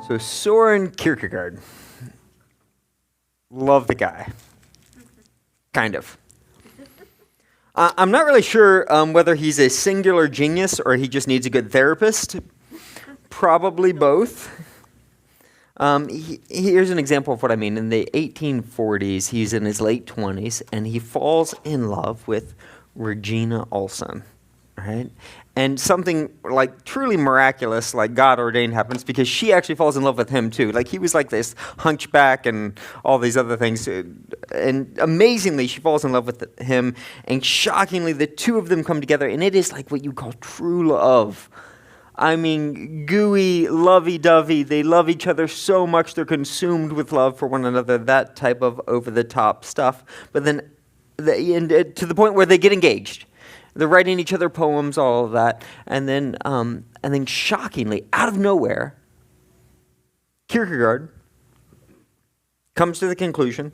So Soren Kierkegaard. Love the guy. Kind of. I'm not really sure whether he's a singular genius or he just needs a good therapist. Probably both. Here's an example of what I mean. In the 1840s, he's in his late 20s, and he falls in love with Regina Olsen, right? And something like truly miraculous, like God ordained, happens because she actually falls in love with him too. Like he was like this hunchback and all these other things. And amazingly, she falls in love with him. And shockingly, the two of them come together. And it is like what you call true love. I mean, gooey, lovey-dovey. They love each other so much. They're consumed with love for one another. That type of over-the-top stuff. But then to the point where they get engaged. They're writing each other poems, all of that. And then shockingly, out of nowhere, Kierkegaard comes to the conclusion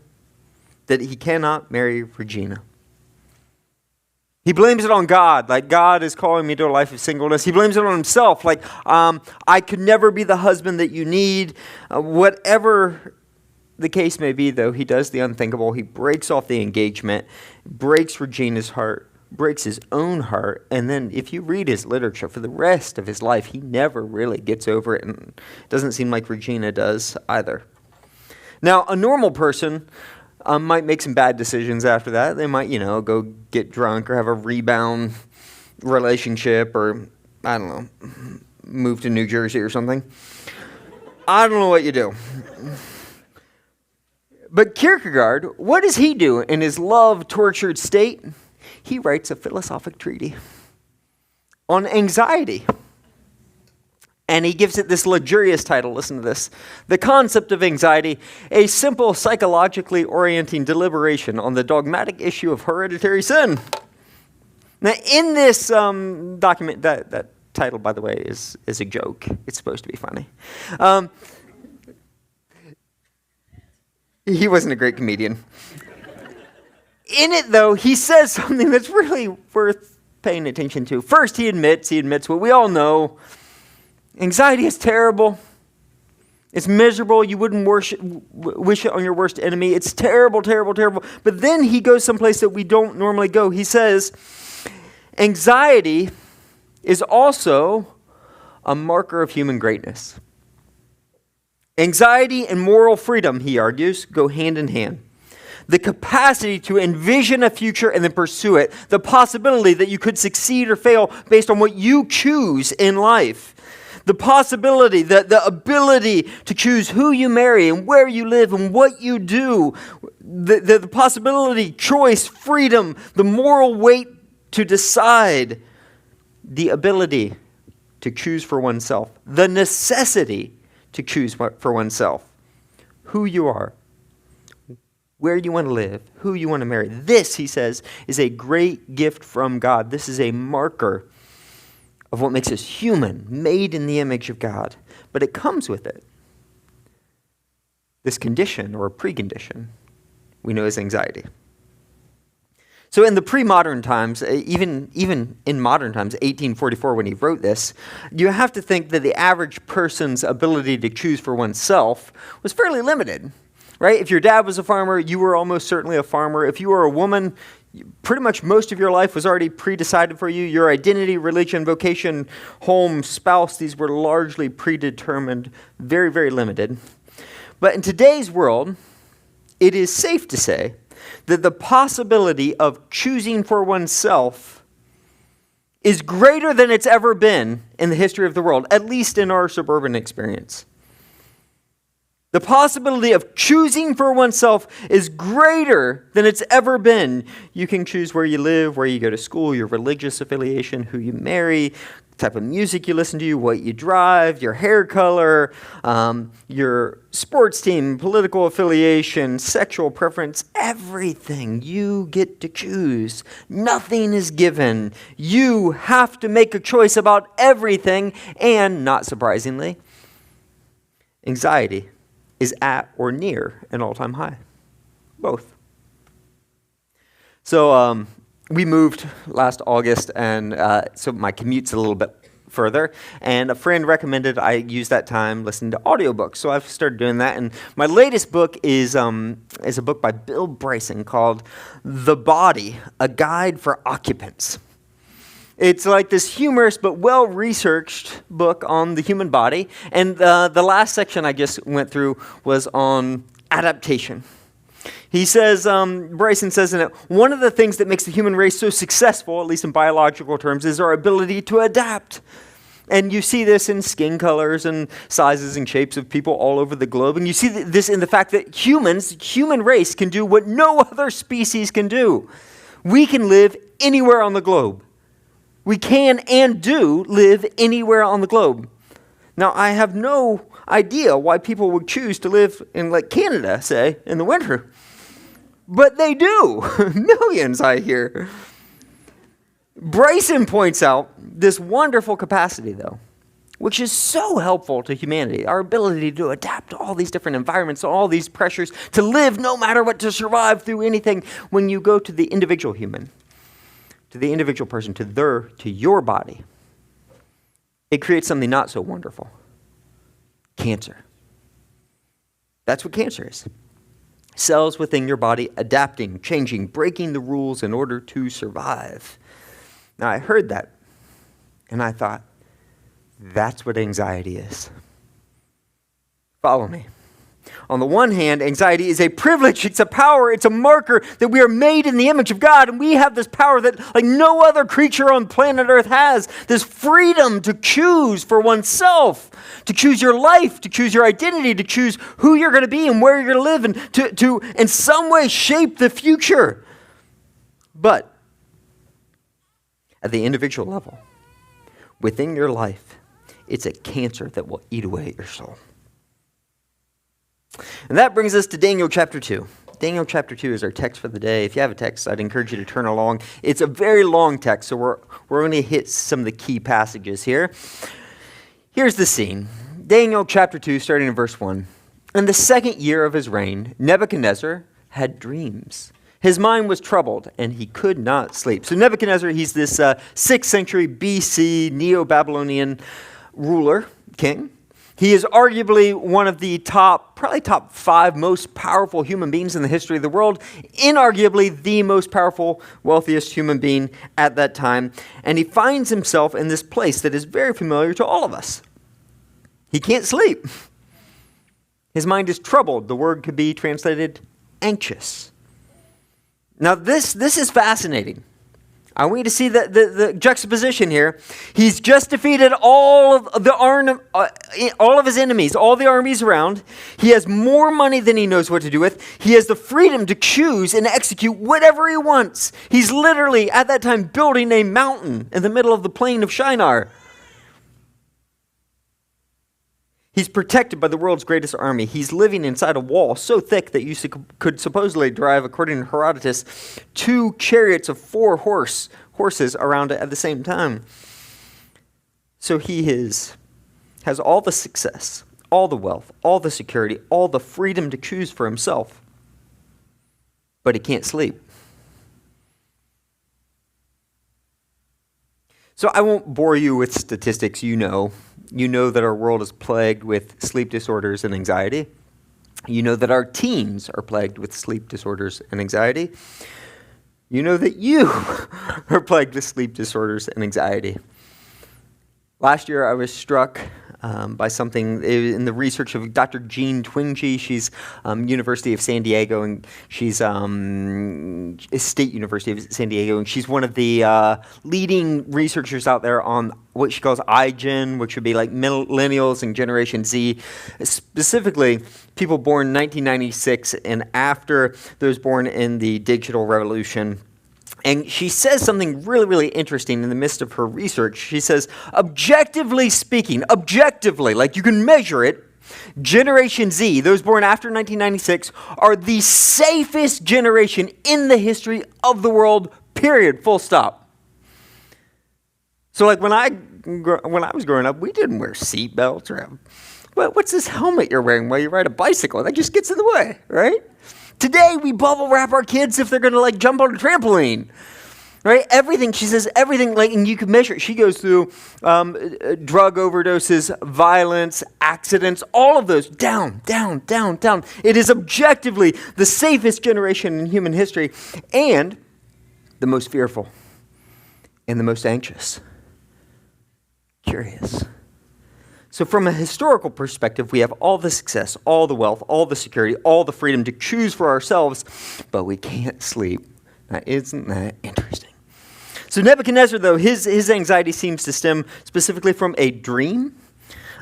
that he cannot marry Regina. He blames it on God, like God is calling me to a life of singleness. He blames it on himself, like I could never be the husband that you need. Whatever the case may be, though, he does the unthinkable. He breaks off the engagement, breaks Regina's heart, breaks his own heart, and then if you read his literature for the rest of his life, he never really gets over it, and it doesn't seem like Regina does either. Now, a normal person might make some bad decisions after that. They might, go get drunk or have a rebound relationship or, I don't know, move to New Jersey or something. I don't know what you do. But Kierkegaard, what does he do in his love-tortured state? He writes a philosophic treatise on anxiety. And he gives it this luxurious title. Listen to this. The Concept of Anxiety, a simple psychologically orienting deliberation on the dogmatic issue of hereditary sin. Now, in this document, that title, by the way, is a joke. It's supposed to be funny. He wasn't a great comedian. In it, though, he says something that's really worth paying attention to. First, he admits what we all know. Anxiety is terrible. It's miserable. You wouldn't wish it on your worst enemy. It's terrible, terrible, terrible. But then he goes someplace that we don't normally go. He says, anxiety is also a marker of human greatness. Anxiety and moral freedom, he argues, go hand in hand. The capacity to envision a future and then pursue it. The possibility that you could succeed or fail based on what you choose in life. The possibility, the ability to choose who you marry and where you live and what you do. The possibility, choice, freedom, the moral weight to decide. The ability to choose for oneself. The necessity to choose for oneself. Who you are. Where you want to live, who you want to marry. This, he says, is a great gift from God. This is a marker of what makes us human, made in the image of God. But it comes with it. This condition or precondition we know as anxiety. So in the pre-modern times, even in modern times, 1844 when he wrote this, you have to think that the average person's ability to choose for oneself was fairly limited. Right? If your dad was a farmer, you were almost certainly a farmer. If you were a woman, pretty much most of your life was already pre-decided for you. Your identity, religion, vocation, home, spouse, these were largely predetermined, very, very limited. But in today's world, it is safe to say that the possibility of choosing for oneself is greater than it's ever been in the history of the world, at least in our suburban experience. The possibility of choosing for oneself is greater than it's ever been. You can choose where you live, where you go to school, your religious affiliation, who you marry, the type of music you listen to, what you drive, your hair color, your sports team, political affiliation, sexual preference, everything you get to choose. Nothing is given. You have to make a choice about everything, and not surprisingly, anxiety is at or near an all-time high. Both. So we moved last August, and so my commute's a little bit further, and a friend recommended I use that time listening to audiobooks. So I've started doing that, and my latest book is a book by Bill Bryson called The Body, A Guide for Occupants. It's like this humorous but well-researched book on the human body, and the last section I just went through was on adaptation. He says, Bryson says in it, one of the things that makes the human race so successful, at least in biological terms, is our ability to adapt. And you see this in skin colors and sizes and shapes of people all over the globe. And you see this in the fact that human race can do what no other species can do. We can live anywhere on the globe. We can and do live anywhere on the globe. Now, I have no idea why people would choose to live in, like, Canada, say, in the winter. But they do. Millions, I hear. Bryson points out this wonderful capacity, though, which is so helpful to humanity, our ability to adapt to all these different environments, all these pressures, to live no matter what, to survive through anything. When you go to the individual human, to the individual person, to your body, it creates something not so wonderful. Cancer. That's what cancer is. Cells within your body adapting, changing, breaking the rules in order to survive. Now, I heard that, and I thought, that's what anxiety is. Follow me. On the one hand, anxiety is a privilege, it's a power, it's a marker that we are made in the image of God, and we have this power that like no other creature on planet Earth has, this freedom to choose for oneself, to choose your life, to choose your identity, to choose who you're going to be and where you're going to live, and to in some way shape the future. But at the individual level, within your life, it's a cancer that will eat away at your soul. And that brings us to Daniel chapter 2. Daniel chapter 2 is our text for the day. If you have a text, I'd encourage you to turn along. It's a very long text, so we're going to hit some of the key passages here. Here's the scene. Daniel chapter 2, starting in verse 1. In the second year of his reign, Nebuchadnezzar had dreams. His mind was troubled, and he could not sleep. So Nebuchadnezzar, he's this 6th century BC Neo-Babylonian ruler, king. He is arguably one of the probably top 5 most powerful human beings in the history of the world, inarguably the most powerful, wealthiest human being at that time. And he finds himself in this place that is very familiar to all of us. He can't sleep. His mind is troubled. The word could be translated anxious. Now this is fascinating. I want you to see the juxtaposition here. He's just defeated all of his enemies, all the armies around. He has more money than he knows what to do with. He has the freedom to choose and execute whatever he wants. He's literally, at that time, building a mountain in the middle of the plain of Shinar. He's protected by the world's greatest army. He's living inside a wall so thick that you could supposedly drive, according to Herodotus, 2 chariots of 4 horses around it at the same time. So he has all the success, all the wealth, all the security, all the freedom to choose for himself. But he can't sleep. So I won't bore you with statistics. You know that our world is plagued with sleep disorders and anxiety. You know that our teens are plagued with sleep disorders and anxiety. You know that you are plagued with sleep disorders and anxiety. Last year, I was struck by something in the research of Dr. Jean Twenge. She's University of San Diego, and she's State University of San Diego, and she's one of the leading researchers out there on what she calls iGen, which would be like millennials and Generation Z, specifically people born in 1996 and after those born in the digital revolution. And she says something really, really interesting in the midst of her research. She says, objectively speaking, like you can measure it, Generation Z, those born after 1996, are the safest generation in the history of the world, period, full stop. So like when I was growing up, we didn't wear seatbelts or what's this helmet you're wearing while you ride a bicycle? That just gets in the way, right? Today, we bubble wrap our kids if they're going to like jump on a trampoline. Right? Everything, she says everything, like, and you can measure it. She goes through drug overdoses, violence, accidents, all of those, down, down, down, down. It is objectively the safest generation in human history and the most fearful and the most anxious. Curious. So from a historical perspective, we have all the success, all the wealth, all the security, all the freedom to choose for ourselves, but we can't sleep. Now, isn't that interesting? So Nebuchadnezzar, though, his anxiety seems to stem specifically from a dream.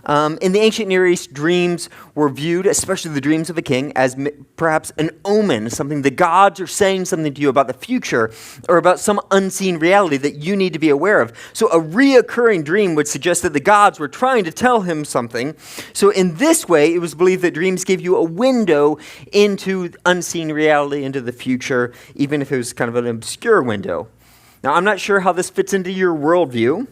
In the ancient Near East, dreams were viewed, especially the dreams of a king, as perhaps an omen, something the gods are saying something to you about the future or about some unseen reality that you need to be aware of. So a reoccurring dream would suggest that the gods were trying to tell him something. So in this way, it was believed that dreams gave you a window into unseen reality, into the future, even if it was kind of an obscure window. Now, I'm not sure how this fits into your worldview,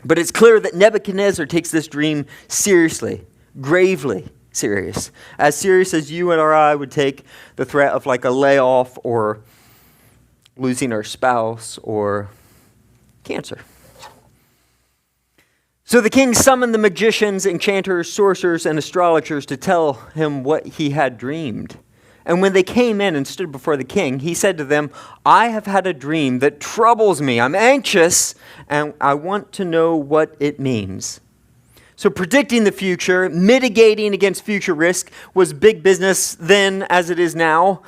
but it's clear that Nebuchadnezzar takes this dream seriously, gravely serious as you and I would take the threat of like a layoff or losing our spouse or cancer. So the king summoned the magicians, enchanters, sorcerers, and astrologers to tell him what he had dreamed. And when they came in and stood before the king, he said to them, I have had a dream that troubles me. I'm anxious, and I want to know what it means. So predicting the future, mitigating against future risk was big business then as it is now.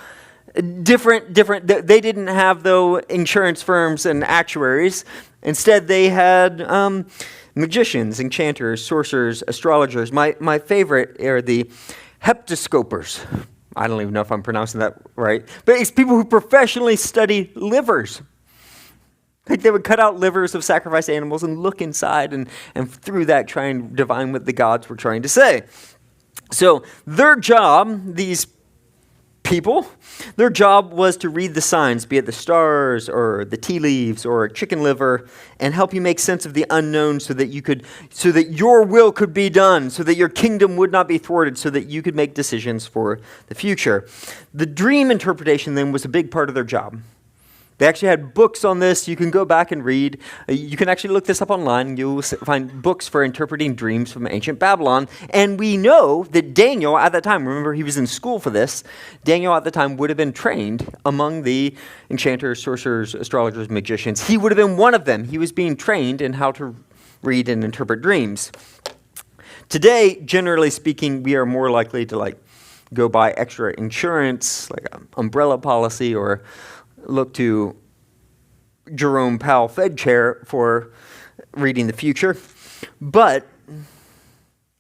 Different. They didn't have, though, insurance firms and actuaries. Instead, they had magicians, enchanters, sorcerers, astrologers. My favorite are the heptoscopers. I don't even know if I'm pronouncing that right. But it's people who professionally study livers. Like they would cut out livers of sacrificed animals and look inside and through that try and divine what the gods were trying to say. So their job, these people, their job was to read the signs, be it the stars or the tea leaves or a chicken liver, and help you make sense of the unknown so that your will could be done, so that your kingdom would not be thwarted, so that you could make decisions for the future. The dream interpretation then was a big part of their job. They actually had books on this. You can go back and read. You can actually look this up online. You'll find books for interpreting dreams from ancient Babylon. And we know that Daniel at that time, remember he was in school for this, Daniel at the time would have been trained among the enchanters, sorcerers, astrologers, magicians. He would have been one of them. He was being trained in how to read and interpret dreams. Today, generally speaking, we are more likely to go buy extra insurance, like an umbrella policy, or look to Jerome Powell Fed chair for reading the future. But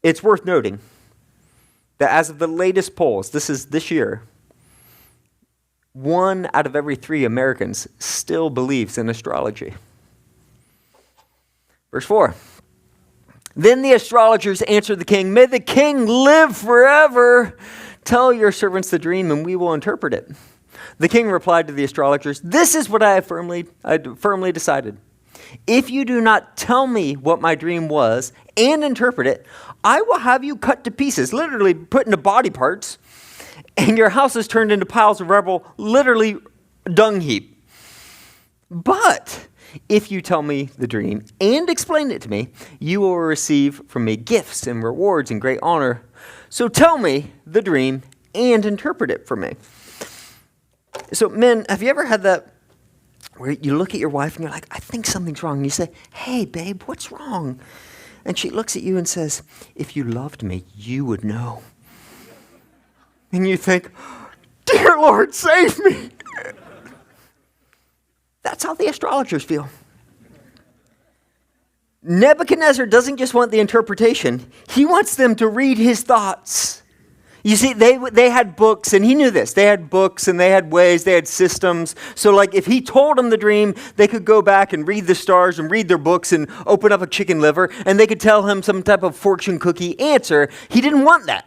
it's worth noting that as of the latest polls, this is this year, 1 out of every 3 Americans still believes in astrology. Verse 4. Then the astrologers answered the king, "May the king live forever. Tell your servants the dream and we will interpret it." The king replied to the astrologers, "This is what I firmly decided. If you do not tell me what my dream was and interpret it, I will have you cut to pieces, literally put into body parts, and your house is turned into piles of rubble, literally dung heap. But if you tell me the dream and explain it to me, you will receive from me gifts and rewards and great honor. So tell me the dream and interpret it for me." So men, have you ever had that where you look at your wife and you're like, "I think something's wrong." And you say, "Hey, babe, what's wrong?" And she looks at you and says, "If you loved me, you would know." And you think, "Dear Lord, save me." That's how the astrologers feel. Nebuchadnezzar doesn't just want the interpretation. He wants them to read his thoughts. You see, they had books, and he knew this. They had books, and they had ways, they had systems. So if he told them the dream, they could go back and read the stars and read their books and open up a chicken liver, and they could tell him some type of fortune cookie answer. He didn't want that.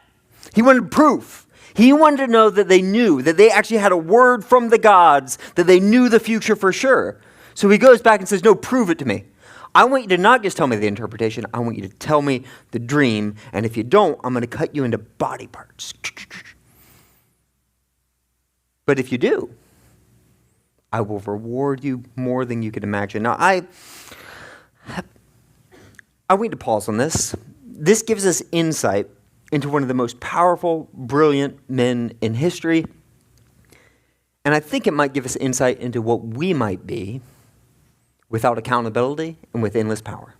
He wanted proof. He wanted to know that they knew, that they actually had a word from the gods, that they knew the future for sure. So he goes back and says, "No, prove it to me. I want you to not just tell me the interpretation. I want you to tell me the dream. And if you don't, I'm going to cut you into body parts. But if you do, I will reward you more than you could imagine. Now, I want to pause on this. This gives us insight into one of the most powerful, brilliant men in history. And I think it might give us insight into what we might be without accountability and with endless power.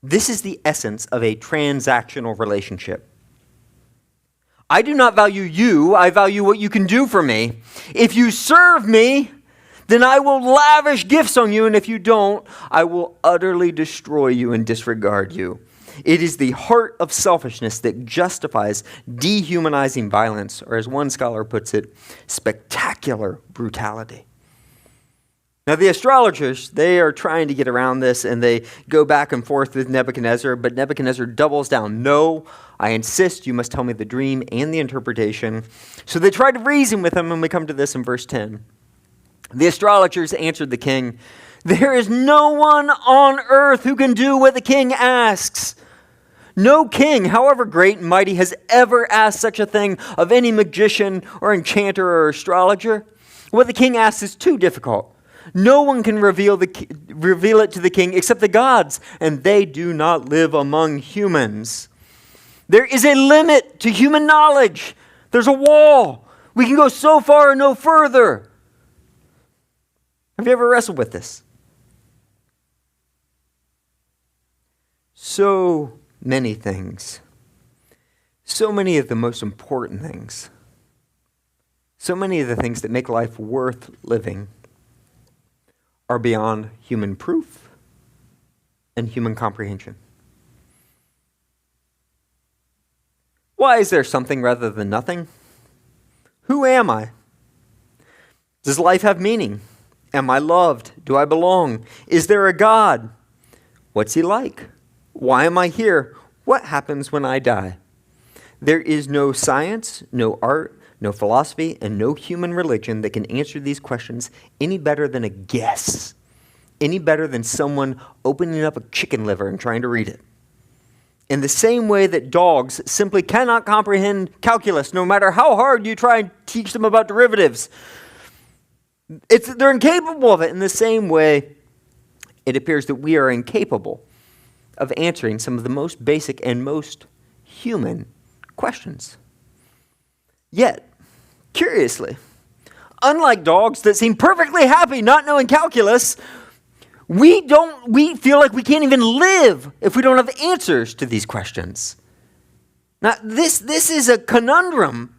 This is the essence of a transactional relationship. I do not value you, I value what you can do for me. If you serve me, then I will lavish gifts on you, and if you don't, I will utterly destroy you and disregard you. It is the heart of selfishness that justifies dehumanizing violence, or as one scholar puts it, spectacular brutality. Now, the astrologers, they are trying to get around this, and they go back and forth with Nebuchadnezzar, but Nebuchadnezzar doubles down. No, I insist you must tell me the dream and the interpretation. So they try to reason with him, and we come to this in verse 10. The astrologers answered the king, there is no one on earth who can do what the king asks. No king, however great and mighty, has ever asked such a thing of any magician or enchanter or astrologer. What the king asks is too difficult. No one can reveal it to the king except the gods, and they do not live among humans. There is a limit to human knowledge. There's a wall. We can go so far and no further. Have you ever wrestled with this? So many things. So many of the most important things. So many of the things that make life worth living are beyond human proof and human comprehension. Why is there something rather than nothing? Who am I? Does life have meaning? Am I loved? Do I belong? Is there a God? What's he like? Why am I here? What happens when I die? There is no science, no art, no philosophy, and no human religion that can answer these questions any better than a guess, any better than someone opening up a chicken liver and trying to read it. In the same way that dogs simply cannot comprehend calculus, no matter how hard you try and teach them about derivatives. They're incapable of it. In the same way, it appears that we are incapable of answering some of the most basic and most human questions. Yet, curiously, unlike dogs that seem perfectly happy not knowing calculus, we feel like we can't even live if we don't have answers to these questions. Now, this is a conundrum.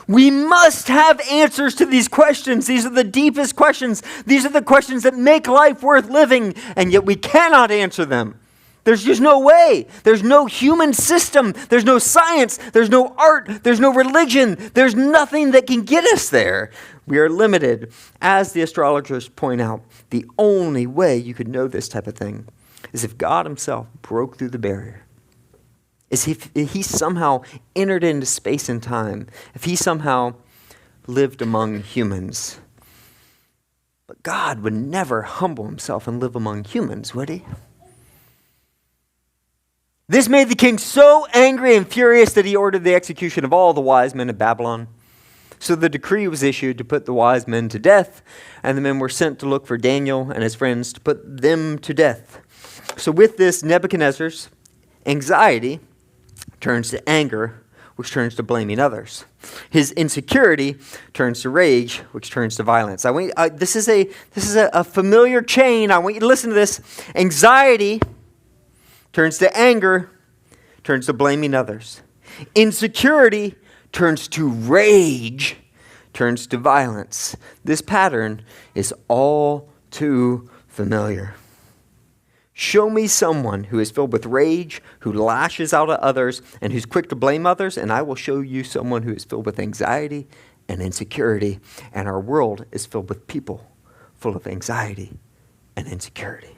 We must have answers to these questions. These are the deepest questions. These are the questions that make life worth living, and yet we cannot answer them. There's just no way. There's no human system. There's no science. There's no art. There's no religion. There's nothing that can get us there. We are limited. As the astrologers point out, the only way you could know this type of thing is if God himself broke through the barrier. Is if he somehow entered into space and time. If he somehow lived among humans. But God would never humble himself and live among humans, would he? This made the king so angry and furious that he ordered the execution of all the wise men of Babylon. So the decree was issued to put the wise men to death, and the men were sent to look for Daniel and his friends to put them to death. So with this, Nebuchadnezzar's anxiety turns to anger, which turns to blaming others. His insecurity turns to rage, which turns to violence. This is a familiar chain. I want you to listen to this. Anxiety turns to anger, turns to blaming others. Insecurity turns to rage, turns to violence. This pattern is all too familiar. Show me someone who is filled with rage, who lashes out at others, and who's quick to blame others, and I will show you someone who is filled with anxiety and insecurity. And our world is filled with people full of anxiety and insecurity.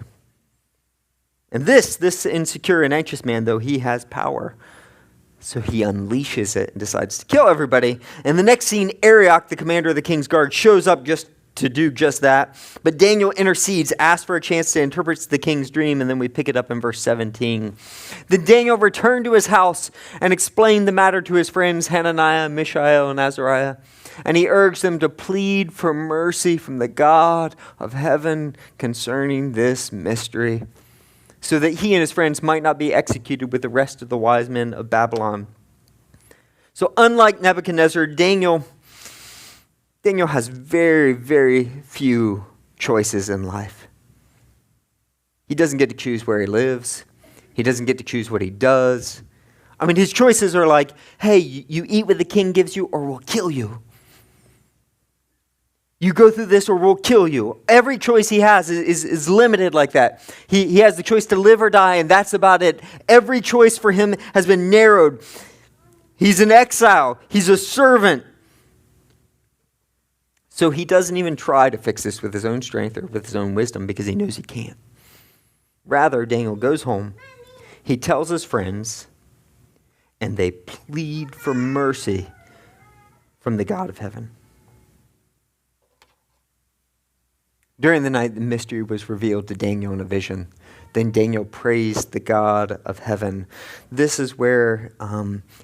And this insecure and anxious man, though, he has power. So he unleashes it and decides to kill everybody. And the next scene, Arioch, the commander of the king's guard, shows up just to do just that. But Daniel intercedes, asks for a chance to interpret the king's dream, and then we pick it up in verse 17. Then Daniel returned to his house and explained the matter to his friends Hananiah, Mishael, and Azariah. And he urged them to plead for mercy from the God of heaven concerning this mystery, so that he and his friends might not be executed with the rest of the wise men of Babylon. So unlike Nebuchadnezzar, Daniel has very, very few choices in life. He doesn't get to choose where he lives. He doesn't get to choose what he does. I mean, his choices are like, hey, you eat what the king gives you or we'll kill you. You go through this or we'll kill you. Every choice he has is limited like that. He has the choice to live or die, and that's about it. Every choice for him has been narrowed. He's an exile. He's a servant. So he doesn't even try to fix this with his own strength or with his own wisdom because he knows he can't. Rather, Daniel goes home. He tells his friends, and they plead for mercy from the God of heaven. During the night, the mystery was revealed to Daniel in a vision. Then Daniel praised the God of heaven. This is where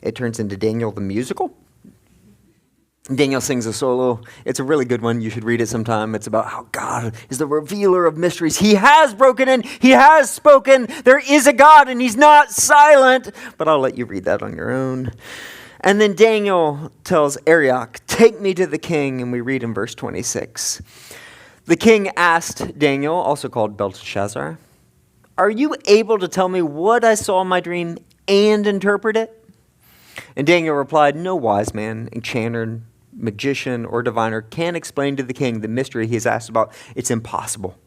it turns into Daniel the musical. Daniel sings a solo. It's a really good one. You should read it sometime. It's about how God is the revealer of mysteries. He has broken in. He has spoken. There is a God, and he's not silent. But I'll let you read that on your own. And then Daniel tells Arioch, take me to the king. And we read in verse 26. The king asked Daniel, also called Belteshazzar, are you able to tell me what I saw in my dream and interpret it? And Daniel replied, no wise man, enchanter, magician, or diviner can explain to the king the mystery he has asked about. It's impossible.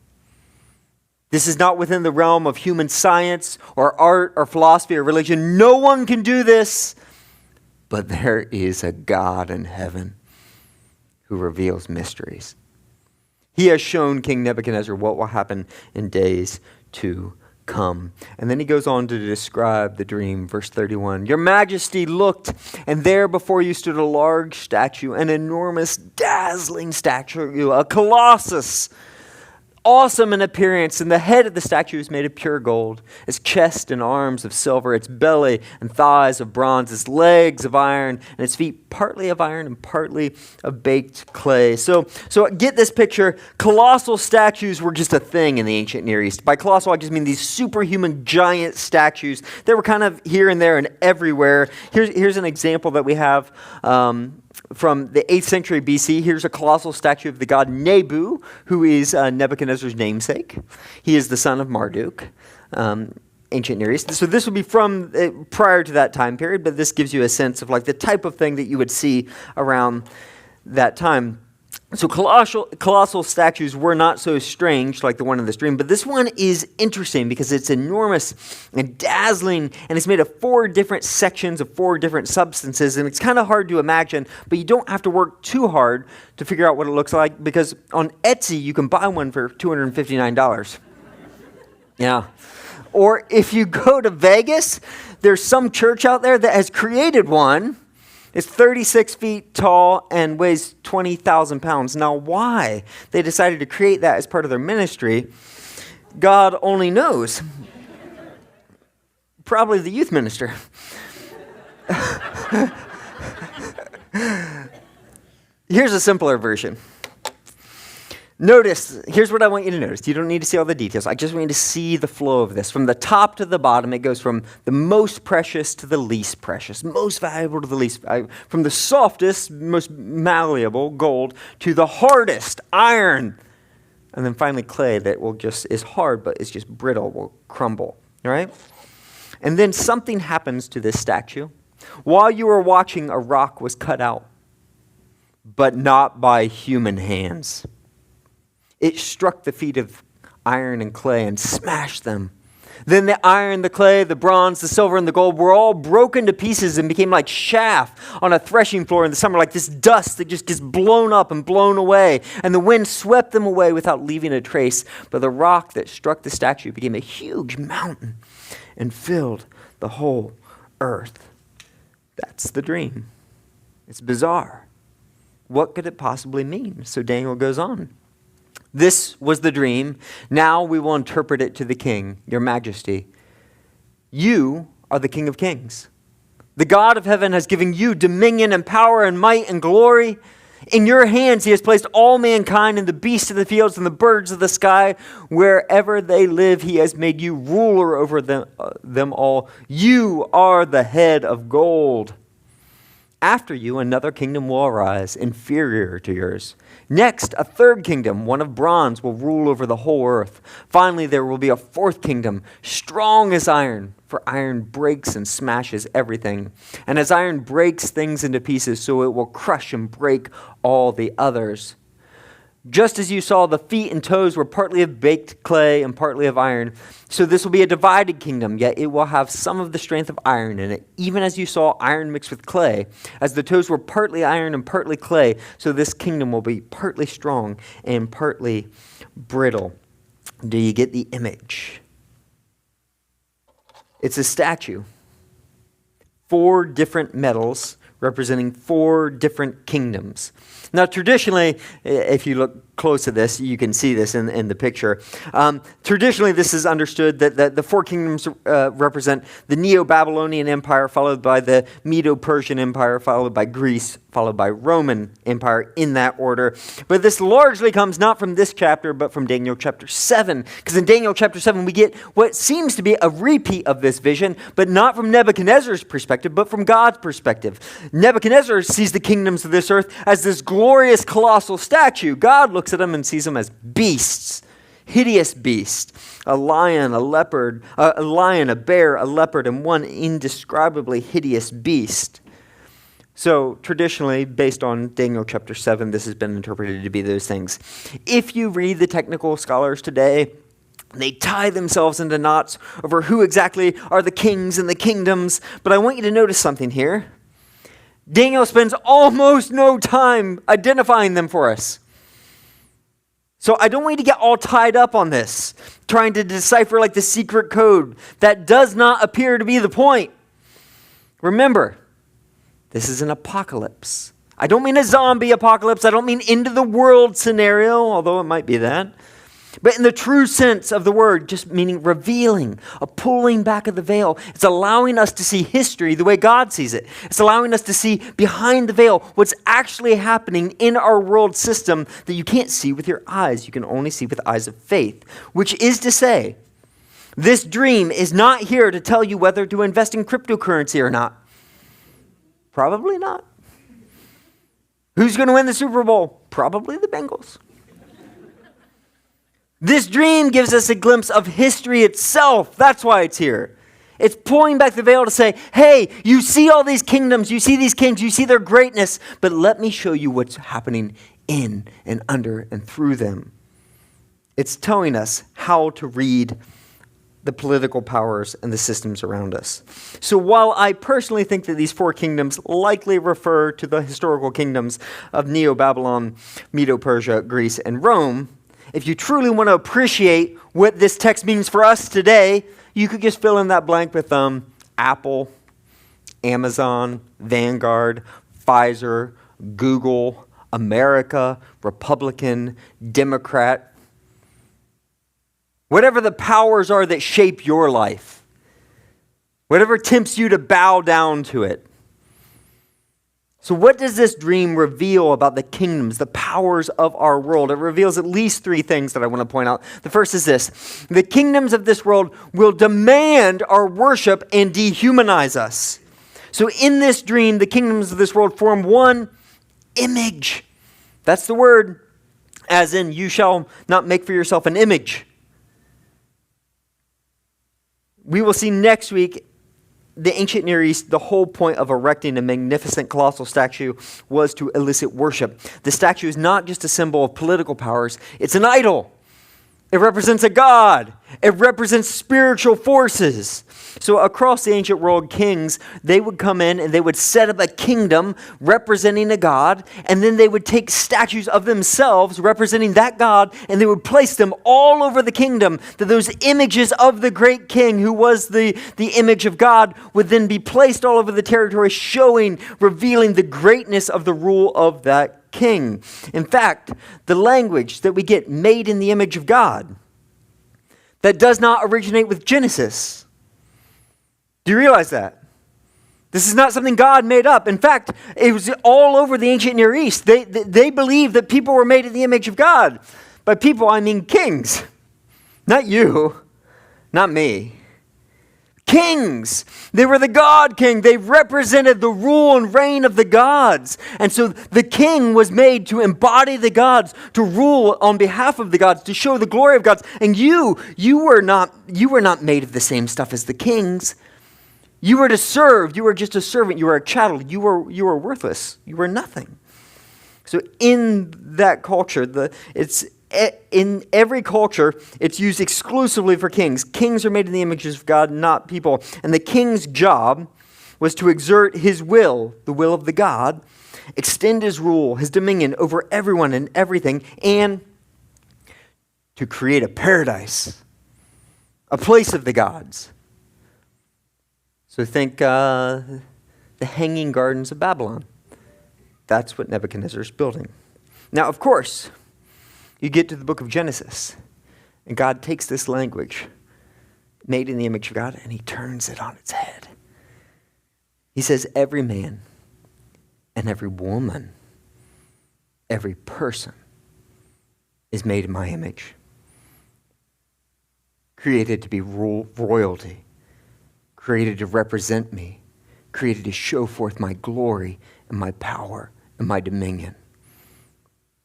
This is not within the realm of human science or art or philosophy or religion. No one can do this. But there is a God in heaven who reveals mysteries. He has shown King Nebuchadnezzar what will happen in days to come. And then he goes on to describe the dream, verse 31. Your majesty looked, and there before you stood a large statue, an enormous, dazzling statue, a colossus, awesome in appearance, and the head of the statue is made of pure gold, its chest and arms of silver, its belly and thighs of bronze, its legs of iron, and its feet partly of iron and partly of baked clay. So get this picture. Colossal statues were just a thing in the ancient Near East. By colossal, I just mean these superhuman giant statues. They were kind of here and there and everywhere. Here's an example that we have from the 8th century BC. Here's a colossal statue of the god Nebu, who is Nebuchadnezzar's namesake. He is the son of Marduk, ancient Near East. So this would be from prior to that time period, but this gives you a sense of like the type of thing that you would see around that time. So colossal statues were not so strange like the one in this dream, but this one is interesting because it's enormous and dazzling, and it's made of 4 different sections of 4 different substances, and it's kind of hard to imagine, but you don't have to work too hard to figure out what it looks like, because on Etsy you can buy one for $259. Yeah. Or if you go to Vegas, there's some church out there that has created one. It's 36 feet tall and weighs 20,000 pounds. Now, why they decided to create that as part of their ministry, God only knows. Probably the youth minister. Here's a simpler version. Notice, here's what I want you to notice. You don't need to see all the details. I just want you to see the flow of this. From the top to the bottom, it goes from the most precious to the least precious, most valuable to the least valuable, from the softest, most malleable, gold, to the hardest, iron, and then finally clay that is hard, but it's just brittle, will crumble, all right? And then something happens to this statue. While you were watching, a rock was cut out, but not by human hands. It struck the feet of iron and clay and smashed them. Then the iron, the clay, the bronze, the silver, and the gold were all broken to pieces and became like chaff on a threshing floor in the summer, like this dust that just gets blown up and blown away. And the wind swept them away without leaving a trace. But the rock that struck the statue became a huge mountain and filled the whole earth. That's the dream. It's bizarre. What could it possibly mean? So Daniel goes on. This was the dream. Now we will interpret it to the king, your majesty. You are the King of Kings. The God of heaven has given you dominion and power and might and glory. In your hands he has placed all mankind and the beasts of the fields and the birds of the sky. Wherever they live, he has made you ruler over them all. You are the head of gold. After you, another kingdom will arise, inferior to yours. Next, a third kingdom, one of bronze, will rule over the whole earth. Finally, there will be a fourth kingdom, strong as iron, for iron breaks and smashes everything. And as iron breaks things into pieces, so it will crush and break all the others. Just as you saw, the feet and toes were partly of baked clay and partly of iron. So this will be a divided kingdom, yet it will have some of the strength of iron in it. Even as you saw iron mixed with clay, as the toes were partly iron and partly clay, so this kingdom will be partly strong and partly brittle. Do you get the image? It's a statue. 4 different metals representing 4 different kingdoms. Now, traditionally, if you look close at this, you can see this in the picture. Traditionally, this is understood that the 4 kingdoms represent the Neo-Babylonian Empire, followed by the Medo-Persian Empire, followed by Greece, followed by Roman Empire, in that order. But this largely comes not from this chapter, but from Daniel chapter 7. Because in Daniel chapter 7, we get what seems to be a repeat of this vision, but not from Nebuchadnezzar's perspective, but from God's perspective. Nebuchadnezzar sees the kingdoms of this earth as this glorious, colossal statue. God looks at them and sees them as beasts, hideous beasts, a lion, a leopard, a lion, a bear, a leopard, and one indescribably hideous beast. So traditionally, based on Daniel chapter 7, this has been interpreted to be those things. If you read the technical scholars today, they tie themselves into knots over who exactly are the kings and the kingdoms. But I want you to notice something here. Daniel spends almost no time identifying them for us. So I don't want you to get all tied up on this, trying to decipher like the secret code. That does not appear to be the point. Remember, this is an apocalypse. I don't mean a zombie apocalypse. I don't mean end of the world scenario, although it might be that. But in the true sense of the word, just meaning revealing, a pulling back of the veil. It's allowing us to see history the way God sees it. It's allowing us to see behind the veil what's actually happening in our world system that you can't see with your eyes. You can only see with eyes of faith, which is to say, this dream is not here to tell you whether to invest in cryptocurrency or not. Probably not. Who's going to win the Super Bowl? Probably the Bengals. This dream gives us a glimpse of history itself. That's why it's here. It's pulling back the veil to say, hey, you see all these kingdoms, you see these kings, you see their greatness, but let me show you what's happening in and under and through them. It's telling us how to read the political powers and the systems around us. So while I personally think that these 4 kingdoms likely refer to the historical kingdoms of Neo-Babylon, Medo-Persia, Greece, and Rome, if you truly want to appreciate what this text means for us today, you could just fill in that blank with Apple, Amazon, Vanguard, Pfizer, Google, America, Republican, Democrat. Whatever the powers are that shape your life. Whatever tempts you to bow down to it. So what does this dream reveal about the kingdoms, the powers of our world? It reveals at least 3 things that I want to point out. The first is this. The kingdoms of this world will demand our worship and dehumanize us. So in this dream, the kingdoms of this world form one image. That's the word, as in you shall not make for yourself an image. We will see next week the ancient Near East, the whole point of erecting a magnificent colossal statue was to elicit worship. The statue is not just a symbol of political powers, it's an idol. It represents a god. It represents spiritual forces. So across the ancient world, kings, they would come in and they would set up a kingdom representing a god, and then they would take statues of themselves representing that god, and they would place them all over the kingdom, that those images of the great king who was the image of God would then be placed all over the territory, showing, revealing the greatness of the rule of that king. In fact, the language that we get, made in the image of God, that does not originate with Genesis. Do you realize that? This is not something God made up. In fact, it was all over the ancient Near East. They believed that people were made in the image of God. By people, I mean kings. Not you, not me. Kings. They were the God king. They represented the rule and reign of the gods. And so the king was made to embody the gods, to rule on behalf of the gods, to show the glory of gods. And you were not made of the same stuff as the kings. You were to serve. You were just a servant. You were a chattel. You were worthless. You were nothing. So in that culture, in every culture, it's used exclusively for kings. Kings are made in the images of God, not people. And the king's job was to exert his will, the will of the God, extend his rule, his dominion over everyone and everything, and to create a paradise, a place of the gods. So think the Hanging Gardens of Babylon. That's what Nebuchadnezzar is building. Now, of course, you get to the book of Genesis, and God takes this language, made in the image of God, and he turns it on its head. He says, every man and every woman, every person is made in my image, created to be royalty, created to represent me, created to show forth my glory and my power and my dominion.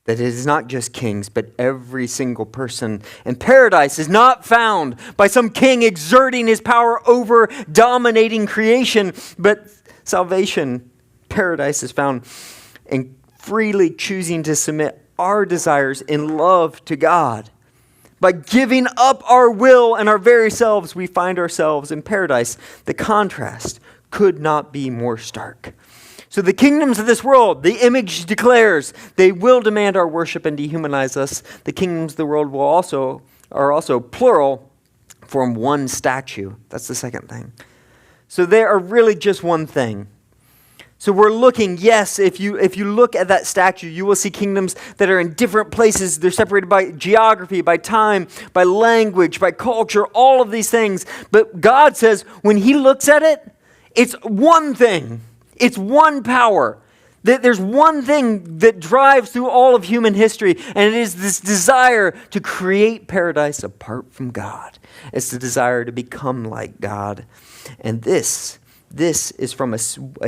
That it is not just kings, but every single person. And paradise is not found by some king exerting his power over dominating creation, but salvation, paradise is found in freely choosing to submit our desires in love to God. By giving up our will and our very selves, we find ourselves in paradise. The contrast could not be more stark. So the kingdoms of this world, the image declares, they will demand our worship and dehumanize us. The kingdoms of the world are also plural, form one statue. That's the second thing. So they are really just one thing. So we're looking, yes, if you look at that statue, you will see kingdoms that are in different places. They're separated by geography, by time, by language, by culture, all of these things. But God says when he looks at it, it's one thing. It's one power. There's one thing that drives through all of human history, and it is this desire to create paradise apart from God. It's the desire to become like God. And this is from a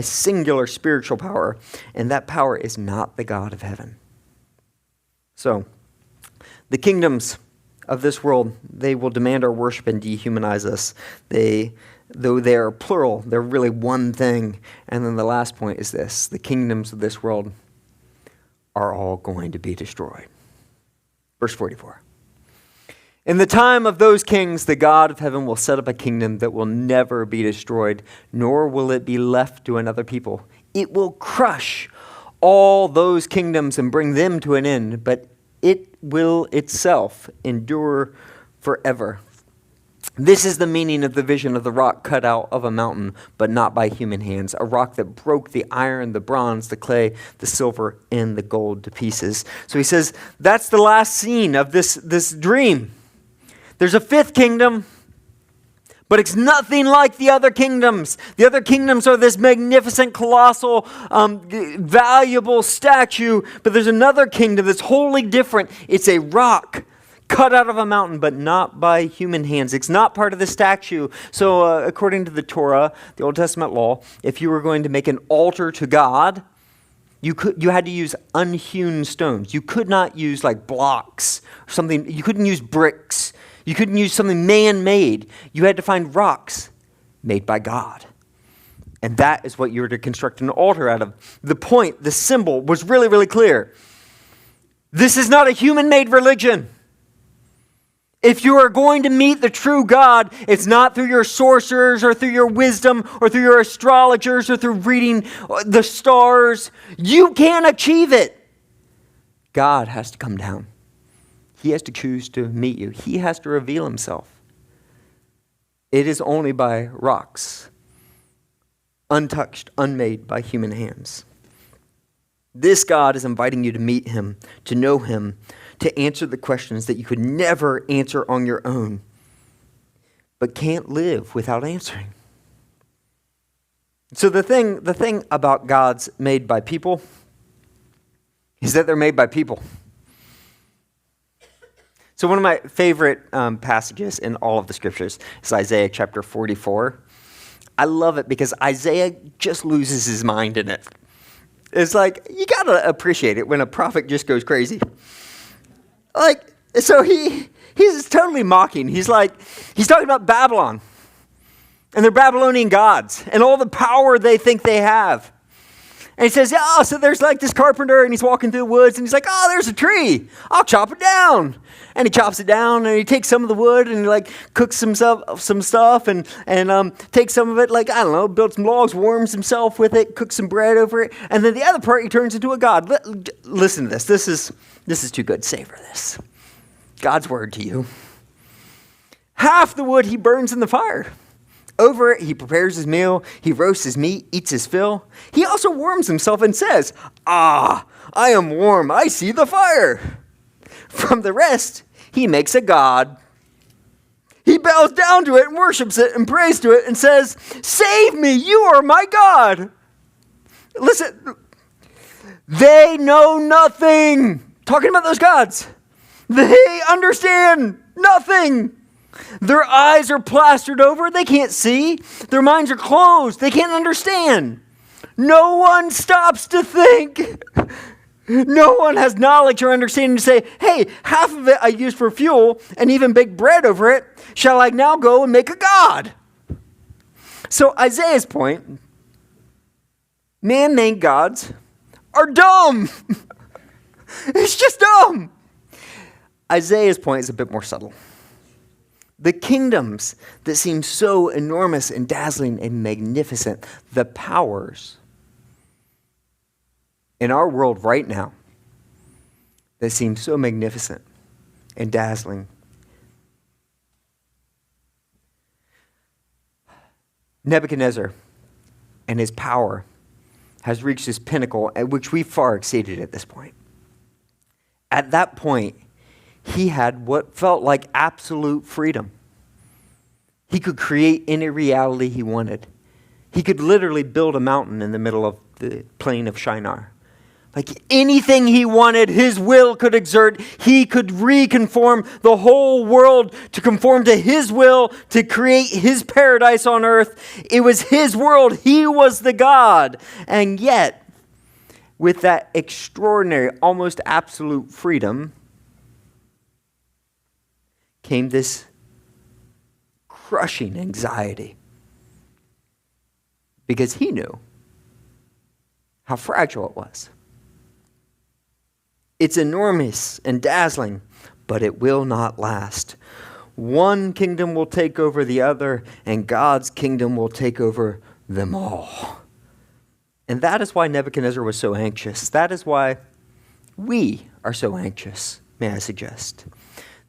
singular spiritual power, and that power is not the God of heaven. So, the kingdoms of this world, they will demand our worship and dehumanize us. Though they are plural, they're really one thing. And then the last point is this: the kingdoms of this world are all going to be destroyed. Verse 44. In the time of those kings, the God of heaven will set up a kingdom that will never be destroyed, nor will it be left to another people. It will crush all those kingdoms and bring them to an end, but it will itself endure forever. This is the meaning of the vision of the rock cut out of a mountain, but not by human hands, a rock that broke the iron, the bronze, the clay, the silver, and the gold to pieces. So he says, that's the last scene of this dream. There's a fifth kingdom, but it's nothing like the other kingdoms. The other kingdoms are this magnificent, colossal, valuable statue, but there's another kingdom that's wholly different. It's a rock cut out of a mountain, but not by human hands. It's not part of the statue. So according to the Torah, the Old Testament law, if you were going to make an altar to God, you had to use unhewn stones. You could not use like blocks or something. You couldn't use bricks. You couldn't use something man-made. You had to find rocks made by God. And that is what you were to construct an altar out of. The point, the symbol was really, really clear. This is not a human-made religion. If you are going to meet the true God, it's not through your sorcerers or through your wisdom or through your astrologers or through reading the stars. You can't achieve it. God has to come down. He has to choose to meet you. He has to reveal himself. It is only by rocks, untouched, unmade by human hands. This God is inviting you to meet him, to know him, to answer the questions that you could never answer on your own, but can't live without answering. So the thing about gods made by people is that they're made by people. So one of my favorite passages in all of the scriptures is Isaiah chapter 44. I love it because Isaiah just loses his mind in it. It's like, you got to appreciate it when a prophet just goes crazy. Like, so he's totally mocking. He's talking about Babylon and their Babylonian gods and all the power they think they have. And he says, oh, so there's like this carpenter and he's walking through the woods and he's like, oh, there's a tree. I'll chop it down. And he chops it down and he takes some of the wood and he like cooks some stuff and takes some of it, like, I don't know, builds some logs, warms himself with it, cooks some bread over it. And then the other part he turns into a god. Listen to this. This is too good. Savor this. God's word to you. Half the wood he burns in the fire. Over it, he prepares his meal, he roasts his meat, eats his fill. He also warms himself and says, I am warm, I see the fire. From the rest, he makes a god. He bows down to it and worships it and prays to it and says, save me, you are my God. Listen, they know nothing. Talking about those gods. They understand nothing. Their eyes are plastered over. They can't see. Their minds are closed. They can't understand. No one stops to think. No one has knowledge or understanding to say, hey, half of it I used for fuel and even bake bread over it. Shall I now go and make a god? So Isaiah's point, man-made gods are dumb. It's just dumb. Isaiah's point is a bit more subtle. The kingdoms that seem so enormous and dazzling and magnificent, the powers in our world right now that seem so magnificent and dazzling. Nebuchadnezzar and his power has reached his pinnacle, at which we far exceeded at this point. At that point, he had what felt like absolute freedom. He could create any reality he wanted. He could literally build a mountain in the middle of the plain of Shinar. Like anything he wanted, his will could exert. He could reconform the whole world to conform to his will, to create his paradise on earth. It was his world. He was the God. And yet, with that extraordinary, almost absolute freedom, came this crushing anxiety. Because he knew how fragile it was. It's enormous and dazzling, but it will not last. One kingdom will take over the other, and God's kingdom will take over them all. And that is why Nebuchadnezzar was so anxious. That is why we are so anxious, may I suggest.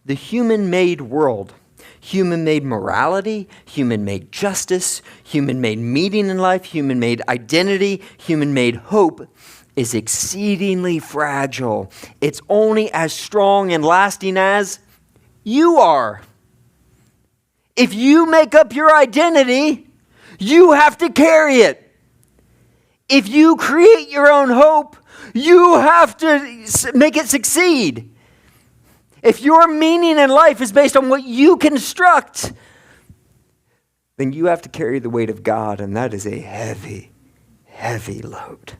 The human-made world, human-made morality, human-made justice, human-made meaning in life, human-made identity, human-made hope is exceedingly fragile. It's only as strong and lasting as you are. If you make up your identity, you have to carry it. If you create your own hope, you have to make it succeed. If your meaning in life is based on what you construct, then you have to carry the weight of God, and that is a heavy, heavy load.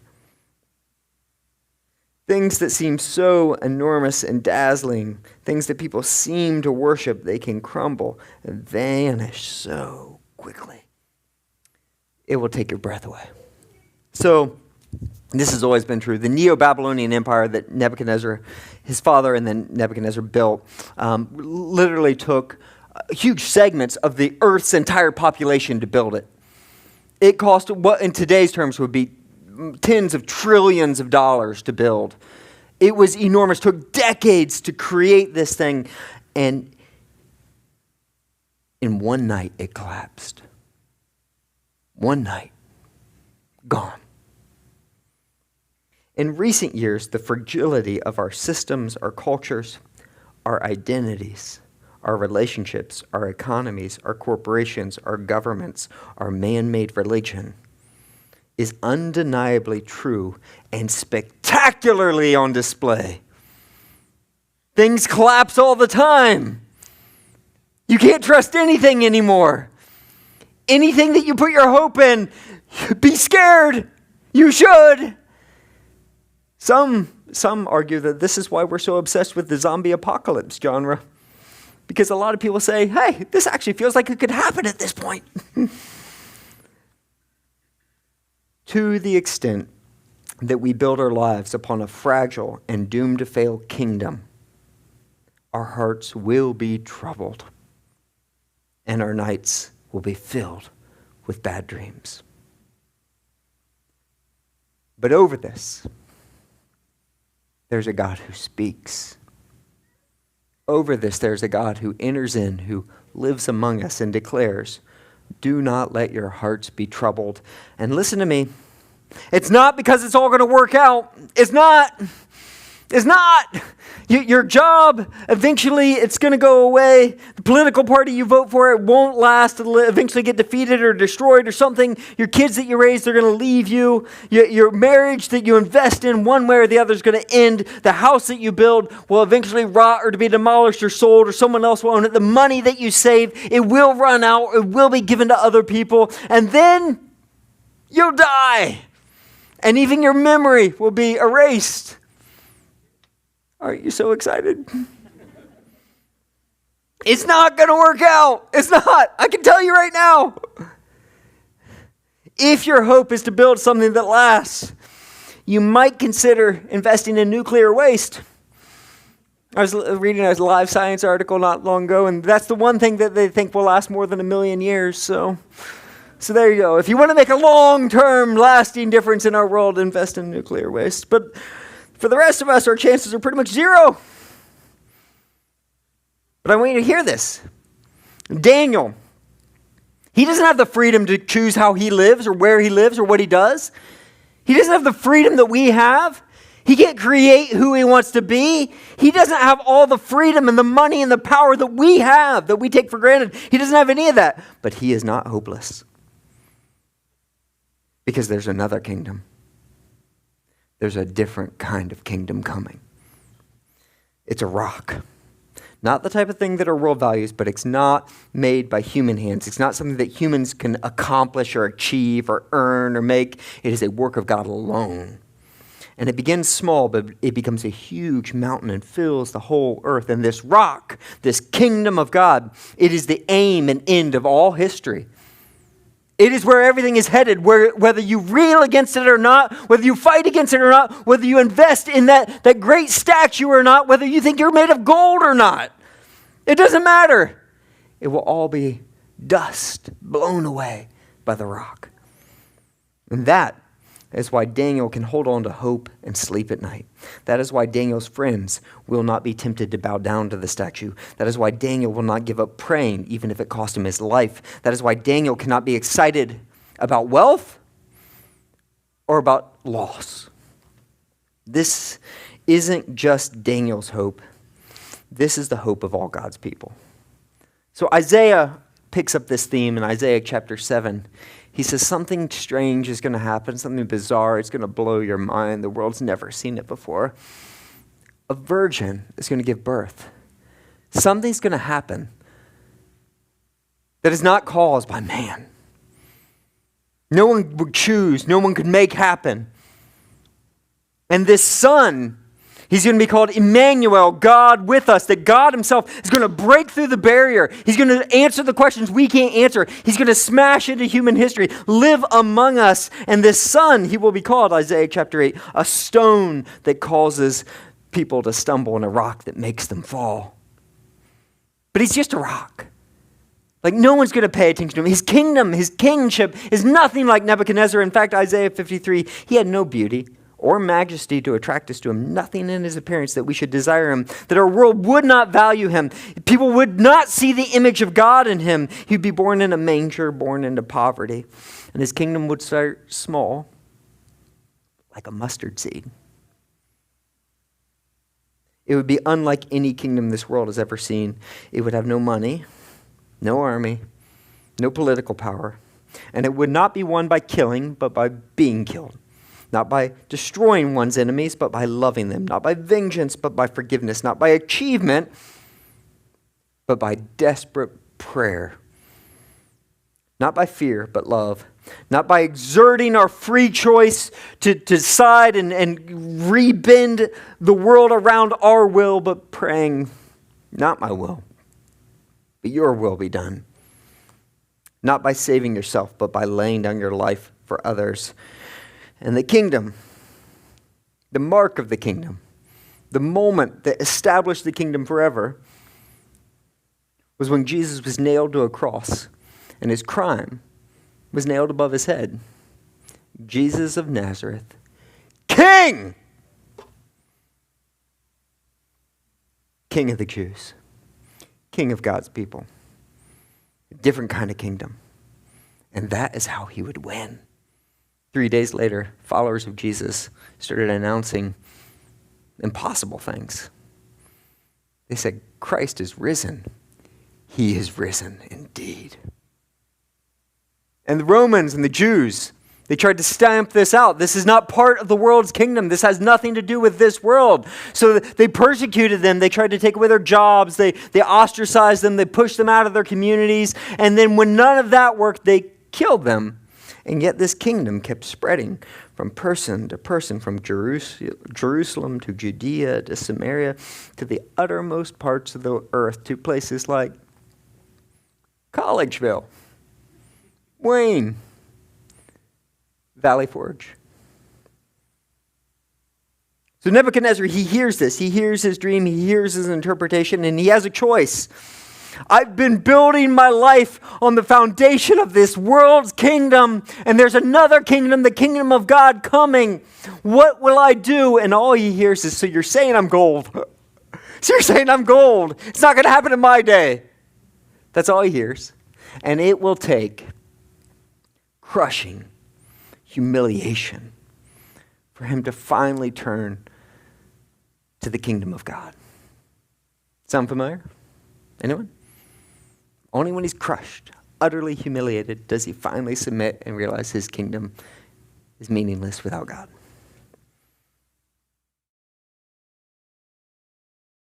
Things that seem so enormous and dazzling, things that people seem to worship, they can crumble and vanish so quickly. It will take your breath away. So, this has always been true. The Neo-Babylonian Empire that Nebuchadnezzar, his father, and then Nebuchadnezzar built, literally took huge segments of the earth's entire population to build it. It cost what in today's terms would be tens of trillions of dollars to build. It was enormous. It took decades to create this thing. And in one night, it collapsed. One night. Gone. In recent years, the fragility of our systems, our cultures, our identities, our relationships, our economies, our corporations, our governments, our man-made religion is undeniably true and spectacularly on display. Things collapse all the time. You can't trust anything anymore. Anything that you put your hope in, be scared. You should. Some argue that this is why we're so obsessed with the zombie apocalypse genre. Because a lot of people say, hey, this actually feels like it could happen at this point. To the extent that we build our lives upon a fragile and doomed to fail kingdom, our hearts will be troubled, and our nights will be filled with bad dreams. But over this, there's a God who speaks. Over this, there's a God who enters in, who lives among us and declares, do not let your hearts be troubled. And listen to me, it's not because it's all going to work out. It's not. It's not. Your job, eventually it's going to go away. The political party you vote for, it won't last. It'll eventually get defeated or destroyed or something. Your kids that you raise, they're going to leave you. Your marriage that you invest in one way or the other is going to end. The house that you build will eventually rot or to be demolished or sold, or someone else will own it. The money that you save, it will run out. It will be given to other people. And then you'll die. And even your memory will be erased. Aren't you so excited? It's not going to work out. It's not. I can tell you right now. If your hope is to build something that lasts, you might consider investing in nuclear waste. I was reading a Live Science article not long ago, and that's the one thing that they think will last more than 1 million years. So there you go. If you want to make a long-term, lasting difference in our world, invest in nuclear waste. But for the rest of us, our chances are pretty much zero. But I want you to hear this. Daniel, he doesn't have the freedom to choose how he lives or where he lives or what he does. He doesn't have the freedom that we have. He can't create who he wants to be. He doesn't have all the freedom and the money and the power that we have, that we take for granted. He doesn't have any of that. But he is not hopeless. Because there's another kingdom. There's a different kind of kingdom coming. It's a rock. Not the type of thing that our world values, but it's not made by human hands. It's not something that humans can accomplish or achieve or earn or make. It is a work of God alone. And it begins small, but it becomes a huge mountain and fills the whole earth. And this rock, this kingdom of God, it is the aim and end of all history. It is where everything is headed, whether you reel against it or not, whether you fight against it or not, whether you invest in that great statue or not, whether you think you're made of gold or not. It doesn't matter. It will all be dust blown away by the rock. And that is why Daniel can hold on to hope and sleep at night. That is why Daniel's friends will not be tempted to bow down to the statue. That is why Daniel will not give up praying, even if it cost him his life. That is why Daniel cannot be excited about wealth or about loss. This isn't just Daniel's hope. This is the hope of all God's people. So Isaiah picks up this theme in Isaiah chapter 7. He says something strange is going to happen, something bizarre. It's going to blow your mind. The world's never seen it before. A virgin is going to give birth. Something's going to happen that is not caused by man. No one would choose. No one could make happen. And this son, he's going to be called Emmanuel, God with us, that God himself is going to break through the barrier. He's going to answer the questions we can't answer. He's going to smash into human history, live among us. And this son, he will be called, Isaiah chapter 8, a stone that causes people to stumble and a rock that makes them fall. But he's just a rock. Like no one's going to pay attention to him. His kingdom, his kingship is nothing like Nebuchadnezzar. In fact, Isaiah 53, he had no beauty or majesty to attract us to him, nothing in his appearance that we should desire him, that our world would not value him. People would not see the image of God in him. He'd be born in a manger, born into poverty, and his kingdom would start small, like a mustard seed. It would be unlike any kingdom this world has ever seen. It would have no money, no army, no political power, and it would not be won by killing, but by being killed. Not by destroying one's enemies, but by loving them. Not by vengeance, but by forgiveness. Not by achievement, but by desperate prayer. Not by fear, but love. Not by exerting our free choice to decide and rebend the world around our will, but praying, not my will, but your will be done. Not by saving yourself, but by laying down your life for others. And the kingdom, the mark of the kingdom, the moment that established the kingdom forever, was when Jesus was nailed to a cross and his crime was nailed above his head. Jesus of Nazareth, King! King of the Jews, King of God's people. A different kind of kingdom. And that is how he would win. 3 days later, followers of Jesus started announcing impossible things. They said, Christ is risen. He is risen indeed. And the Romans and the Jews, they tried to stamp this out. This is not part of the world's kingdom. This has nothing to do with this world. So they persecuted them. They tried to take away their jobs. They ostracized them. They pushed them out of their communities. And then when none of that worked, they killed them. And yet this kingdom kept spreading from person to person, from Jerusalem to Judea to Samaria to the uttermost parts of the earth, to places like Collegeville, Wayne, Valley Forge. So Nebuchadnezzar, he hears this. He hears his dream. He hears his interpretation, and he has a choice. I've been building my life on the foundation of this world's kingdom, and there's another kingdom, the kingdom of God, coming. What will I do? And all he hears is, so you're saying I'm gold. So you're saying I'm gold. It's not going to happen in my day. That's all he hears. And it will take crushing humiliation for him to finally turn to the kingdom of God. Sound familiar? Anyone? Only when he's crushed, utterly humiliated, does he finally submit and realize his kingdom is meaningless without God.